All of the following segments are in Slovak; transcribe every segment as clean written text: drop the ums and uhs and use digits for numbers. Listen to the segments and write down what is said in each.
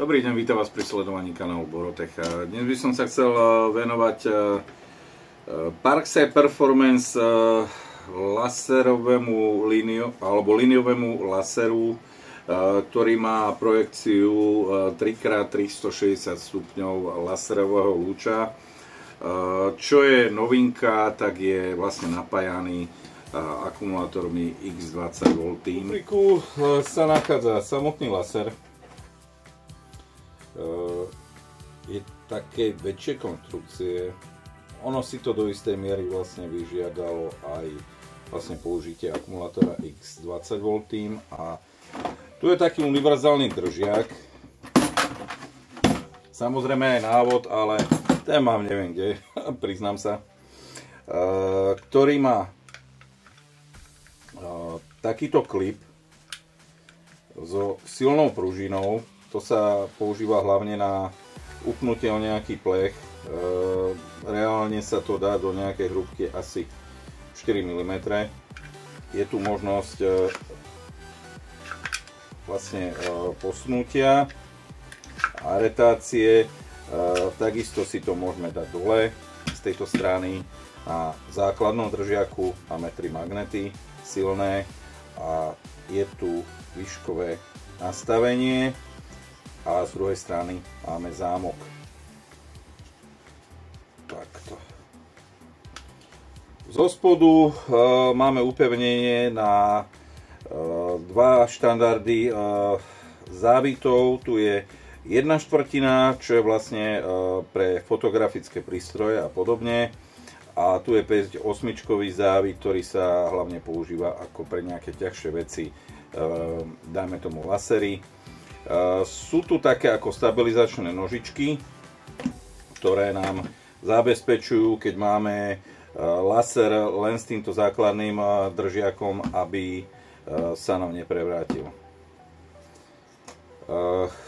Dobrý deň, vítam vás pri sledovaní kanálu Borotech. Dnes by som sa chcel venovať Parkside Performance laserovému líniovému laseru, ktorý má projekciu 3x360 stupňov laserového lúča. Čo je novinka, tak je vlastne napájaný akumulátormi X20V. V pliku sa nachádza samotný laser. Je také väčšie konštrukcie. Ono si to do istej miery vlastne vyžiadalo aj vlastne použitie akumulátora X20V a tu je taký univerzálny držiak. Samozrejme aj návod, ale ten mám neviem kde, priznám sa, ktorý má takýto klip so silnou pružinou. To sa používa hlavne na upnutie o nejaký plech. Reálne sa to dá do nejakej hrúbky asi 4 mm. Je tu možnosť vlastne posunutia, aretácie. Takisto si to môžeme dať dole z tejto strany. Na základnom držiaku máme 3 magnety silné a je tu výškové nastavenie. A z druhej strany máme zámok. Takto. Zo spodu máme upevnenie na dva štandardy závitov. Tu je 1/4, čo je vlastne pre fotografické prístroje a podobne. A tu je 5/8 závit, ktorý sa hlavne používa ako pre nejaké ťažšie veci, dajme tomu lasery. Sú tu také ako stabilizačné nožičky, ktoré nám zabezpečujú, keď máme laser len s týmto základným držiakom, aby sa nám neprevrátil.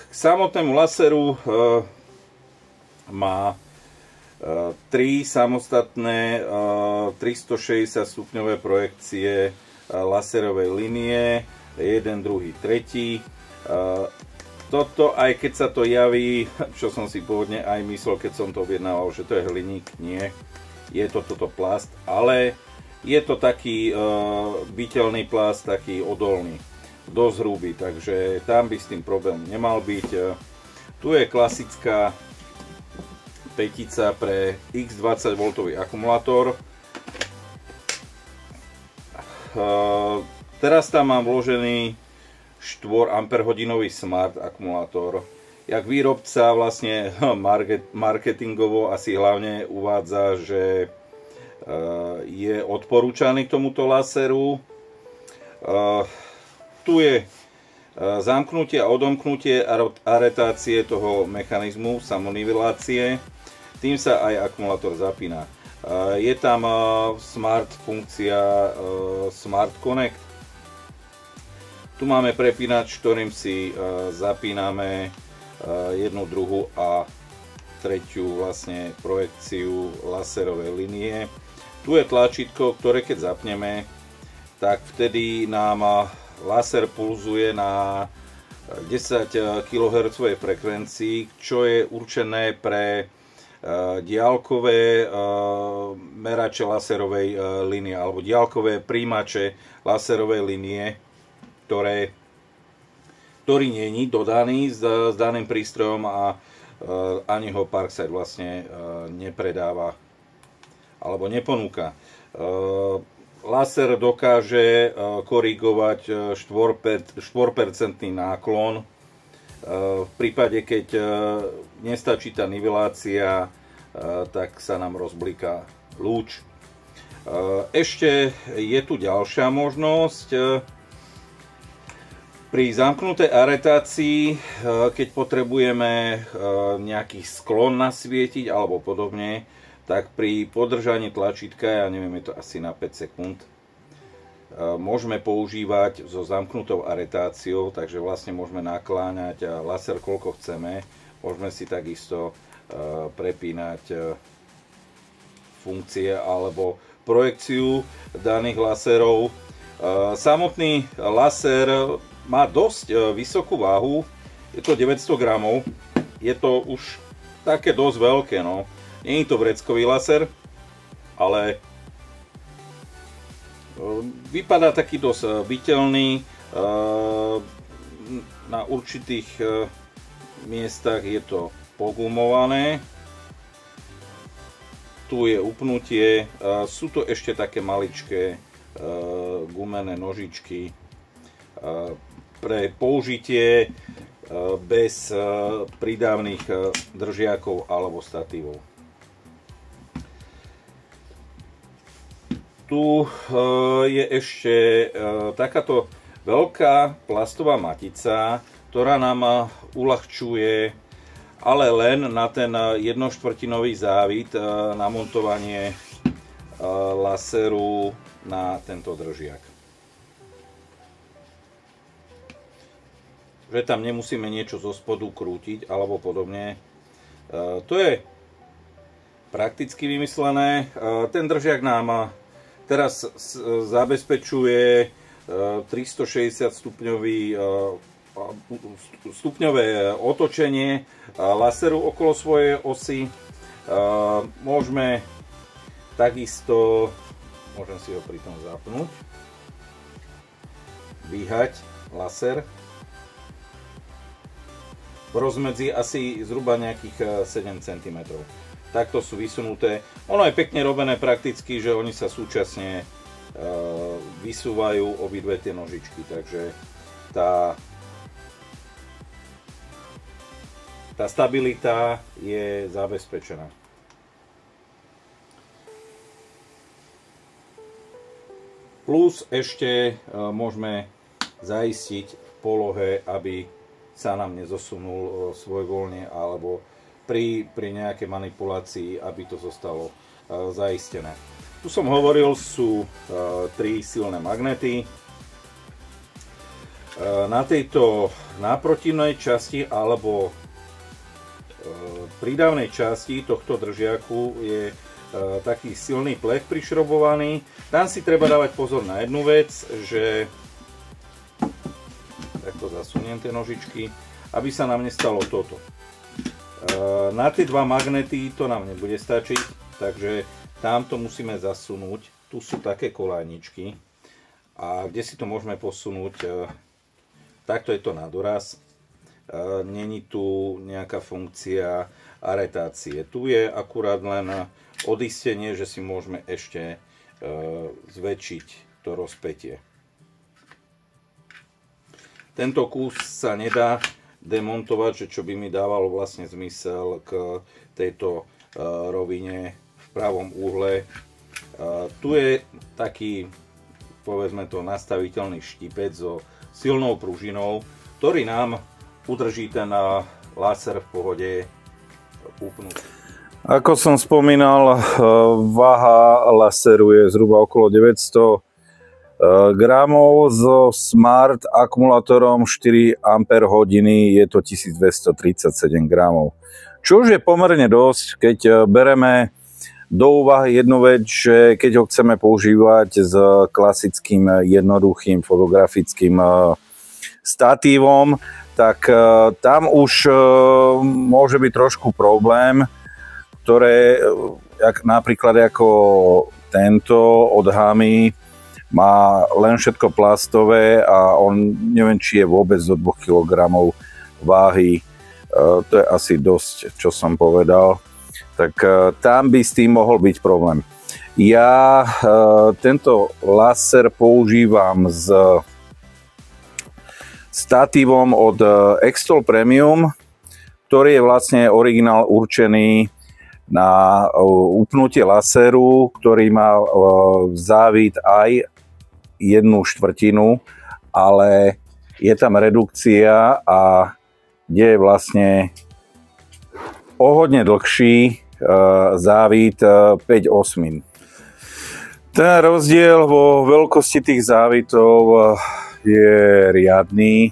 K samotnému laseru má 3 samostatné 360 stupňové projekcie laserovej línie, 1, 2, 3. Toto, aj keď sa to javí, čo som si pôvodne aj myslel, keď som to objednával, že to je hliník, nie. Je to toto plast, ale je to taký byteľný plast, taký odolný, dosť hrubý, takže tam by s tým problém nemal byť. Tu je klasická petica pre X20V akumulátor. Teraz tam mám vložený 4 Ah smart akumulátor. Jak výrobca vlastne marketingovo asi hlavne uvádza, že je odporúčaný k tomuto laseru. Tu je zamknutie a odomknutie aretácie toho mechanizmu samonivelácie. Tým sa aj akumulátor zapína. Je tam smart funkcia Smart Connect. Tu máme prepínač, ktorým si zapíname jednu, druhú a tretiu vlastne projekciu laserovej línie. Tu je tlačítko, ktoré keď zapneme, tak vtedy nám laser pulzuje na 10 kHz frekvencii, čo je určené pre diaľkové merače laserovej línie alebo diaľkové príjimače laserovej línie, ktorý nie je dodaný s daným prístrojom a ani ho Parkside vlastne nepredáva alebo neponúka. Laser dokáže korigovať 4% náklon v prípade, keď nestačí tá nivelácia, tak sa nám rozbliká lúč. Ešte je tu ďalšia možnosť. Pri zamknutej aretácii, keď potrebujeme nejaký sklon nasvietiť alebo podobne, tak pri podržaní tlačítka, ja neviem, je to asi na 5 sekúnd, môžeme používať so zamknutou aretáciou, takže vlastne môžeme nakláňať laser koľko chceme. Môžeme si takisto prepínať funkcie alebo projekciu daných laserov. Samotný laser má dosť vysokú váhu, Je to 900 gramov. Je to už také dosť veľké, no. Nie je to vreckový laser, ale vypadá taký dosť byteľný. Na určitých miestach je to pogumované. Tu je upnutie. Sú to ešte také maličké gumené nožičky pre použitie bez prídavných držiakov alebo statívov. Tu je ešte takáto veľká plastová matica, ktorá nám uľahčuje, ale len na ten 1/4 závit, namontovanie laseru na tento držiak. Že tam nemusíme niečo zo spodu krútiť alebo podobne. To je prakticky vymyslené. Ten držiak nám teraz zabezpečuje 360 stupňové otočenie laseru okolo svojej osy. Môžeme takisto, môžem si ho pri tom zapnúť, dvíhať laser v rozmedzi asi zhruba nejakých 7 cm. Takto sú vysunuté. Ono je pekne robené prakticky, že oni sa súčasne vysúvajú obidve tie nožičky, takže tá stabilita je zabezpečená. Plus ešte môžeme zaistiť v polohe, aby sa nám nezosunul svojvoľne alebo pri nejakej manipulácii, aby to zostalo zaistené. Tu som hovoril, sú 3 silné magnety. Na tejto náprotivnej časti alebo prídavnej časti tohto držiaku je taký silný plech prišrobovaný. Tam si treba dávať pozor na jednu vec, že takto zasuniem tie nožičky, aby sa nám nestalo toto. Na tie dva magnety to nám nebude stačiť, takže tamto musíme zasunúť. Tu sú také kolajničky a kde si to môžeme posunúť, takto je to na doraz. Není tu nejaká funkcia aretácie. Tu je akurát len odistenie, že si môžeme ešte zväčšiť to rozpätie. Tento kus sa nedá demontovať, že čo by mi dávalo vlastne zmysel k tejto rovine v pravom úhle. Tu je taký, povedzme to, nastaviteľný štipec so silnou pružinou, ktorý nám udrží ten láser v pohode upnutý. Ako som spomínal, váha laseru je zhruba okolo 900 gramov. So smart akumulátorom 4 Ah je to 1237 gramov. Čo už je pomerne dosť, keď bereme do úvahy jednu vec, že keď ho chceme používať s klasickým jednoduchým fotografickým statívom, tak tam už môže byť trošku problém, ktoré napríklad ako tento od Hami má len všetko plastové a on neviem, či je vôbec do 2 kg váhy. To je asi dosť, čo som povedal. Tak tam by s tým mohol byť problém. Ja tento laser používam s statívom od Extol Premium, ktorý je vlastne originál určený na upnutie laseru, ktorý má závit aj 1/4, ale je tam redukcia a kde je vlastne o hodne dlhší závit 5/8. Ten rozdiel vo veľkosti tých závitov je riadny.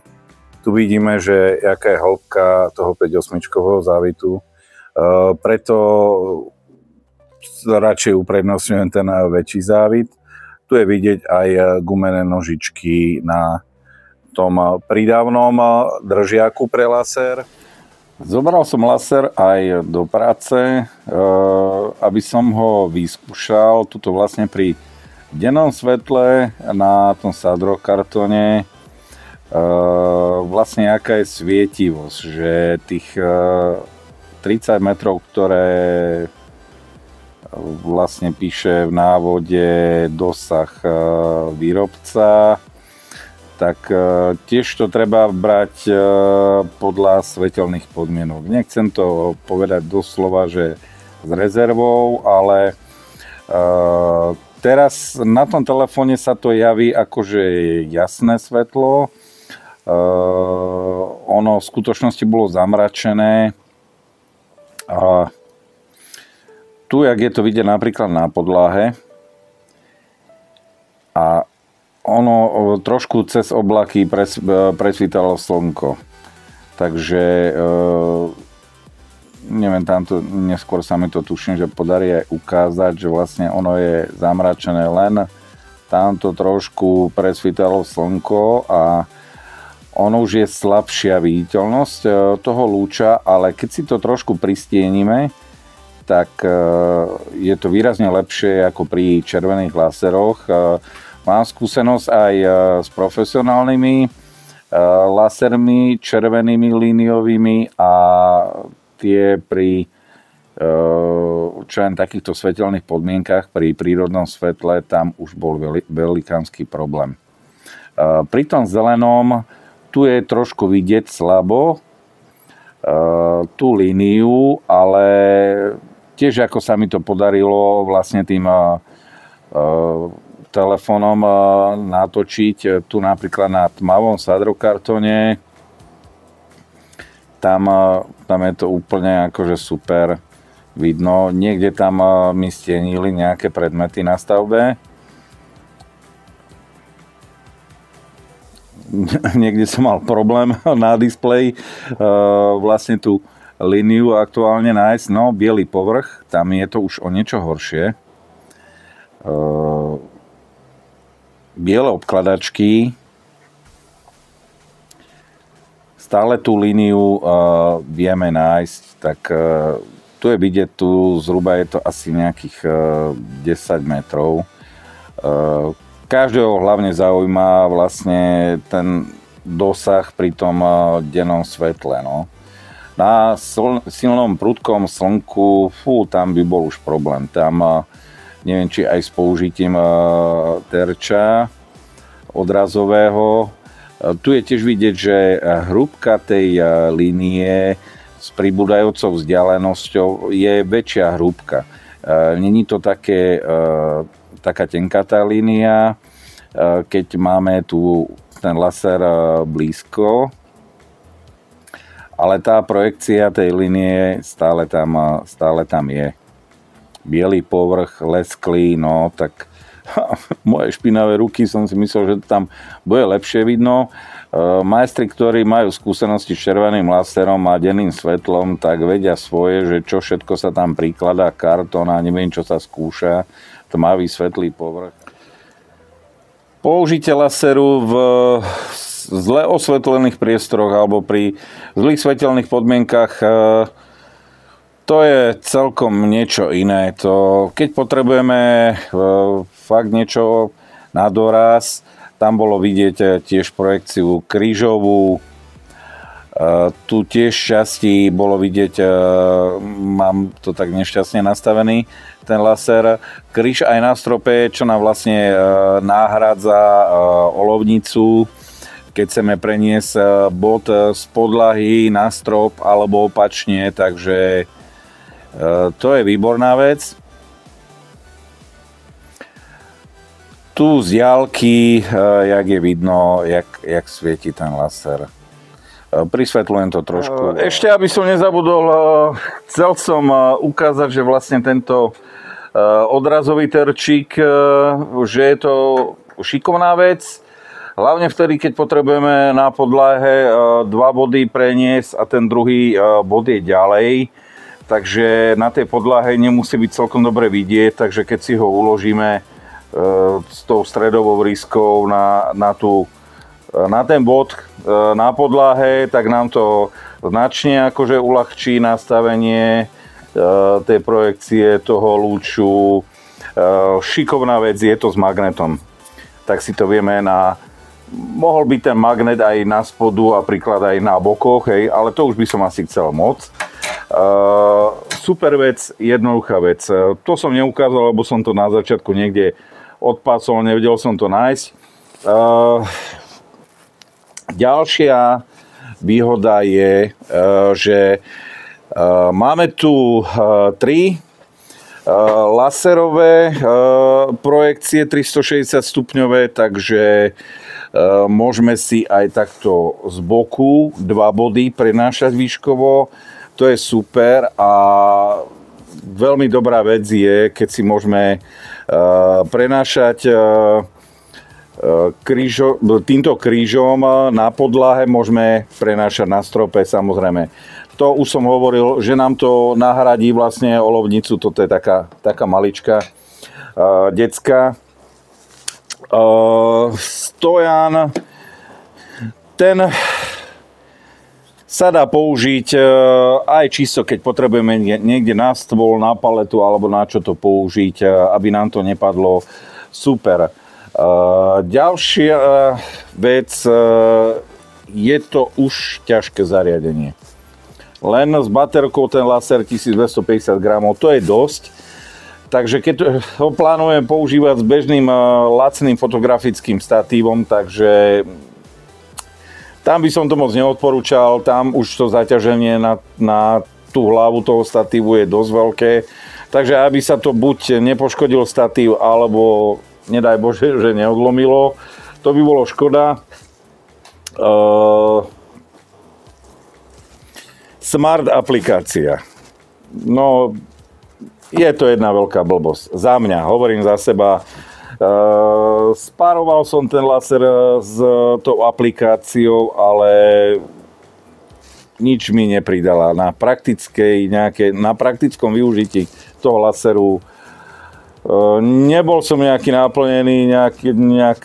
Tu vidíme, že aká je hĺbka toho 5/8 závitu. Preto radšej uprednostňujem ten väčší závit. Tu je vidieť aj gumené nožičky na tom prídavnom držiaku pre laser. Zobral som laser aj do práce, aby som ho vyskúšal tuto vlastne pri dennom svetle na tom sadrokartóne, vlastne aká je svietivosť, že tých 30 metrov, ktoré vlastne píše v návode dosah výrobca, tak tiež to treba brať podľa svetelných podmienok. Nechcem to povedať doslova, že s rezervou, ale teraz na tom telefóne sa to javí akože jasné svetlo. Ono v skutočnosti bolo zamračené. A tu, jak je to vidieť napríklad na podlahe, a ono trošku cez oblaky presvítalo slnko. Takže neviem, tamto neskôr sa mi to tuším, že podarí aj ukázať, že vlastne ono je zamračené, len tamto trošku presvítalo slnko a ono už je slabšia viditeľnosť toho lúča, ale keď si to trošku pristienime, tak je to výrazne lepšie ako pri červených laseroch. Mám skúsenosť aj s profesionálnymi lasermi, červenými líniovými, a tie pri takýchto svetelných podmienkach, pri prírodnom svetle, tam už bol velikánsky problém. Pri tom zelenom tu je trošku vidieť slabo tú líniu, ale tiež ako sa mi to podarilo vlastne tým telefónom natočiť tu napríklad na tmavom sadrokartóne. Tam je to úplne akože super vidno. Niekde tam mi stienili nejaké predmety na stavbe. Niekde som mal problém na displeji vlastne tú líniu aktuálne nájsť. No, biely povrch, tam je to už o niečo horšie. Biele obkladačky. Stále tú líniu vieme nájsť, tak tu je vidieť, tu zhruba je to asi nejakých 10 metrov. Každého hlavne zaujíma vlastne ten dosah pri tom dennom svetle. No. Na silnom prudkom slnku, tam by bol už problém. Tam neviem, či aj s použitím terča odrazového. Tu je tiež vidieť, že hrúbka tej línie s pribúdajúcou vzdialenosťou je väčšia hrúbka. Není to taká tenká tá línia, keď máme tu ten laser blízko, ale tá projekcia tej línie stále tam je. Bielý povrch, lesklý, no tak moje špinavé ruky som si myslel, že tam bude lepšie vidno. Majstri, ktorí majú skúsenosti s červeným laserom a denným svetlom, tak vedia svoje, že čo všetko sa tam prikladá, kartón a neviem, čo sa skúša, tmavý svetlý povrch. Použitie laseru v zle osvetlených priestoroch alebo pri zlých svetelných podmienkach, to je celkom niečo iné. Keď potrebujeme fakt niečo na doraz, tam bolo vidieť tiež projekciu krížovú. Tu tiež šťastí bolo vidieť, mám to tak nešťastne nastavený, ten laser. Kríž aj na strope, čo nám vlastne náhradza olovnicu, keď chceme preniesť bod z podlahy na strop alebo opačne, takže to je výborná vec. Tu z diaľky, jak je vidno, jak svieti ten laser. Prisvetľujem to trošku. Ešte, aby som nezabudol, chcel som ukázať, že vlastne tento odrazový terčík, že je to šikovná vec. Hlavne vtedy, keď potrebujeme na podlahe 2 body preniesť a ten druhý bod je ďalej. Takže na tej podlahe nemusí byť celkom dobre vidieť, takže keď si ho uložíme s tou stredovou ryskou na tú na ten bod na podlahe, tak nám to značne akože uľahčí nastavenie tej projekcie toho lúču. Šikovná vec je to s magnetom. Tak si to vieme mohol byť ten magnet aj na spodu a príklad aj na bokoch, hej, ale to už by som asi chcel moc. Super vec, jednoduchá vec. To som neukázal, lebo som to na začiatku niekde odpásol, nevedel som to nájsť. Ďalšia výhoda je, že máme tu 3 laserové projekcie 360 stupňové, takže môžeme si aj takto z boku 2 body prenášať výškovo. To je super a veľmi dobrá vec je, keď si môžeme prenášať týmto krížom na podlahe, môžeme prenášať na strope, samozrejme. To už som hovoril, že nám to nahradí vlastne olovnicu, toto je taká malička decka. Stojan, ten sa dá použiť aj čisto, keď potrebujeme niekde na stôl, na paletu alebo na čo to použiť, aby nám to nepadlo. Super. Ďalšia vec, je to už ťažké zariadenie. Len s baterkou ten laser 1250 gramov, to je dosť. Takže keď ho plánujem používať s bežným lacným fotografickým statívom, takže tam by som to moc neodporúčal, tam už to zaťaženie na tú hlavu toho statívu je dosť veľké. Takže aby sa to buď nepoškodil statív, alebo nedaj Bože, že neodlomilo, to by bolo škoda. Smart aplikácia. No, je to jedna veľká blbosť. Za mňa, hovorím za seba. Spároval som ten laser s tou aplikáciou, ale nič mi nepridala. Na praktickom využití toho laseru nebol som nejaký naplnený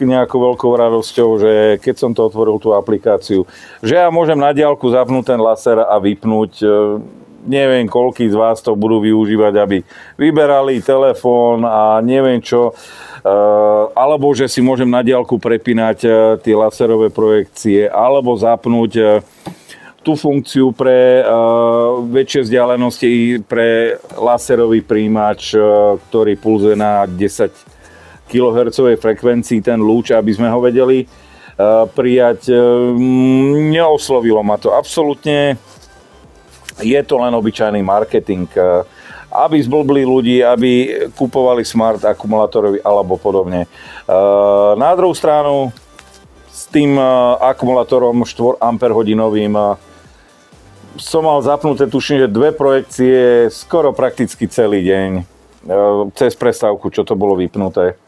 nejakou veľkou radosťou, že keď som to otvoril tú aplikáciu, že ja môžem na diaľku zapnúť ten laser a vypnúť. Neviem, koľký z vás to budú využívať, aby vyberali telefón a neviem čo. Alebo že si môžem na diaľku prepínať tie laserové projekcie, alebo zapnúť tú funkciu pre väčšie vzdialenosti pre laserový príjimač, ktorý pulzuje na 10 kHz frekvencii ten lúč, aby sme ho vedeli prijať. Neoslovilo ma to absolútne. Je to len obyčajný marketing, aby zblbli ľudí, aby kupovali smart akumulátory alebo podobne. Na druhú stranu s tým akumulátorom 4 Ah som mal zapnuté, tuším, že 2 projekcie skoro prakticky celý deň. Cez prestávku, čo to bolo vypnuté.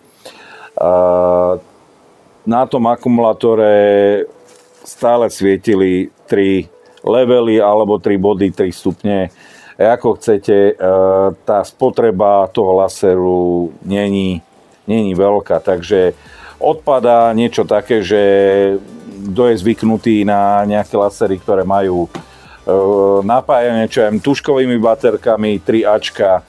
Na tom akumulátore stále svietili 3 levely alebo 3 body, 3 stupne. Ako chcete, tá spotreba toho laseru není veľká, takže odpadá niečo také, že kto je zvyknutý na nejaké lasery, ktoré majú napájanie tužkovými baterkami 3Ačka,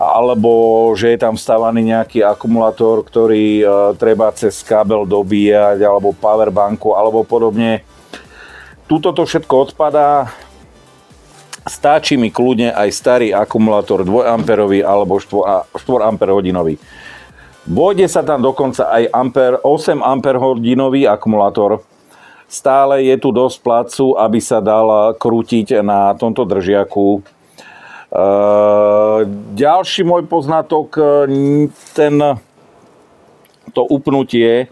alebo že je tam stavaný nejaký akumulátor, ktorý treba cez kábel dobíjať, alebo powerbanku, alebo podobne. Tuto to všetko odpadá. Stačí mi kľudne aj starý akumulátor 2 A alebo 4 Ah. Vôjde sa tam dokonca aj 8 Ah akumulátor. Stále je tu dosť placu, aby sa dal krútiť na tomto držiaku. Ďalší môj poznatok, to upnutie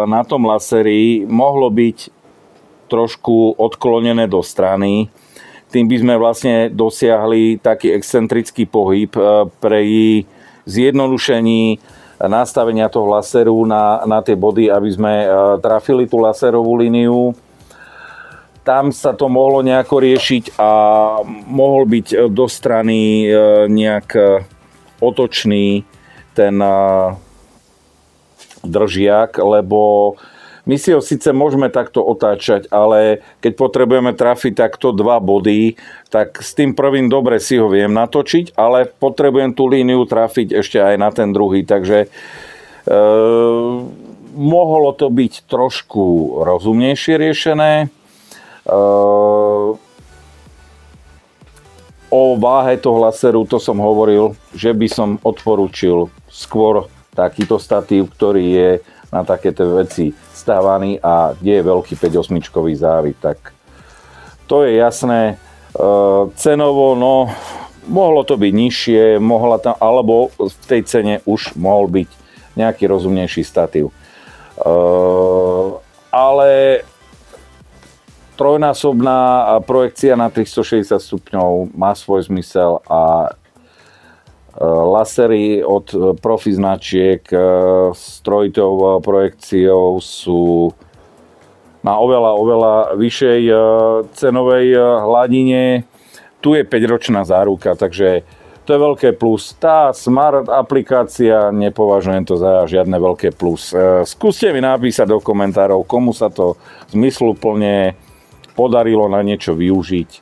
na tom laseri mohlo byť trošku odklonené do strany. Tým by sme vlastne dosiahli taký excentrický pohyb pri zjednodušení nastavenia toho laseru na tie body, aby sme trafili tú laserovú líniu. Tam sa to mohlo nejako riešiť a mohol byť do strany nejak otočný ten držiak, lebo My si ho síce môžeme takto otáčať, ale keď potrebujeme trafiť takto 2 body, tak s tým prvým dobre si ho viem natočiť, ale potrebujem tú líniu trafiť ešte aj na ten druhý, takže mohlo to byť trošku rozumnejšie riešené. O váhe toho laseru, to som hovoril, že by som odporúčil skôr takýto statív, ktorý je na takéto veci stávaný a kde je veľký 5-8-čkový závit. Tak to je jasné. Cenovo, no, mohlo to byť nižšie, alebo v tej cene už mohol byť nejaký rozumnejší statív. Ale trojnásobná projekcia na 360 stupňov má svoj zmysel a lasery od profi značiek s trojitou projekciou sú na oveľa vyššej cenovej hladine. Tu je 5-ročná záruka, takže to je veľké plus. Tá smart aplikácia, nepovažujem to za žiadne veľké plus. Skúste mi napísať do komentárov, komu sa to zmysluplne podarilo na niečo využiť.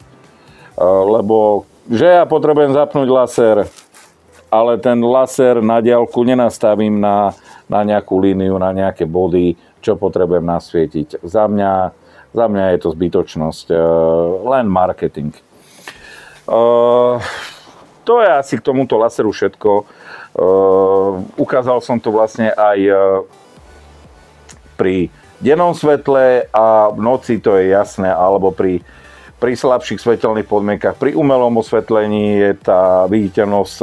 Lebo že ja potrebujem zapnúť laser, ale ten laser na diaľku nenastavím na nejakú líniu, na nejaké body, čo potrebujem nasvietiť. Za mňa je to zbytočnosť, len marketing. To je asi k tomuto laseru všetko. Ukázal som to vlastne aj pri dennom svetle a v noci, to je jasné, alebo pri slabších svetelných podmienkach. Pri umelom osvetlení je tá viditeľnosť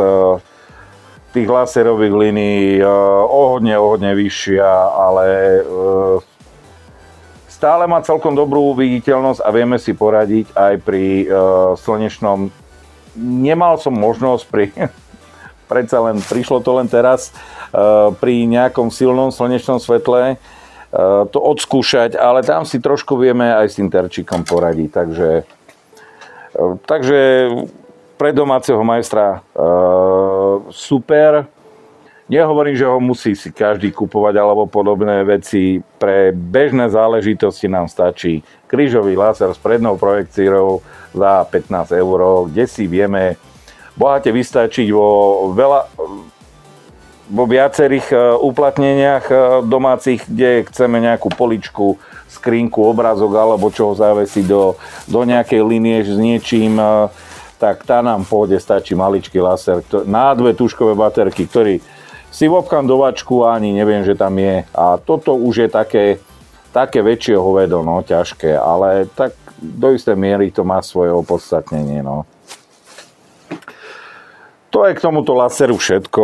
tých laserových línií o hodne vyššia, ale stále má celkom dobrú viditeľnosť a vieme si poradiť aj pri slnečnom. Nemal som možnosť predsa len prišlo to len teraz, pri nejakom silnom slnečnom svetle to odskúšať, ale tam si trošku vieme aj s tým terčíkom poradiť, takže pre domáceho majstra super. Nehovorím, že ho musí si každý kupovať alebo podobné veci. Pre bežné záležitosti nám stačí krížový laser s prednou projekciou za 15 €, kde si vieme bohate vystačiť vo viacerých uplatneniach domácich, kde chceme nejakú poličku, skrinku, obrázok alebo čo ho zavesiť do nejakej línie s niečím, tak tá nám pôjde, stačí maličký laser na 2 tužkové baterky, ktorý si vopchám do vačku a ani neviem, že tam je. A toto už je také väčšie hovedo, no, ťažké, ale tak do istej miery to má svoje opodstatnenie, no. To je k tomuto laseru všetko.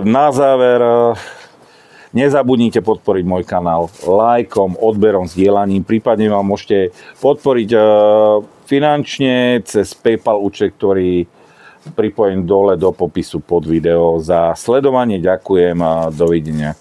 Na záver, nezabudnite podporiť môj kanál lajkom, odberom, zdieľaním, prípadne vám môžete podporiť finančne cez PayPal účet, ktorý pripojím dole do popisu pod video. Za sledovanie ďakujem a dovidenia.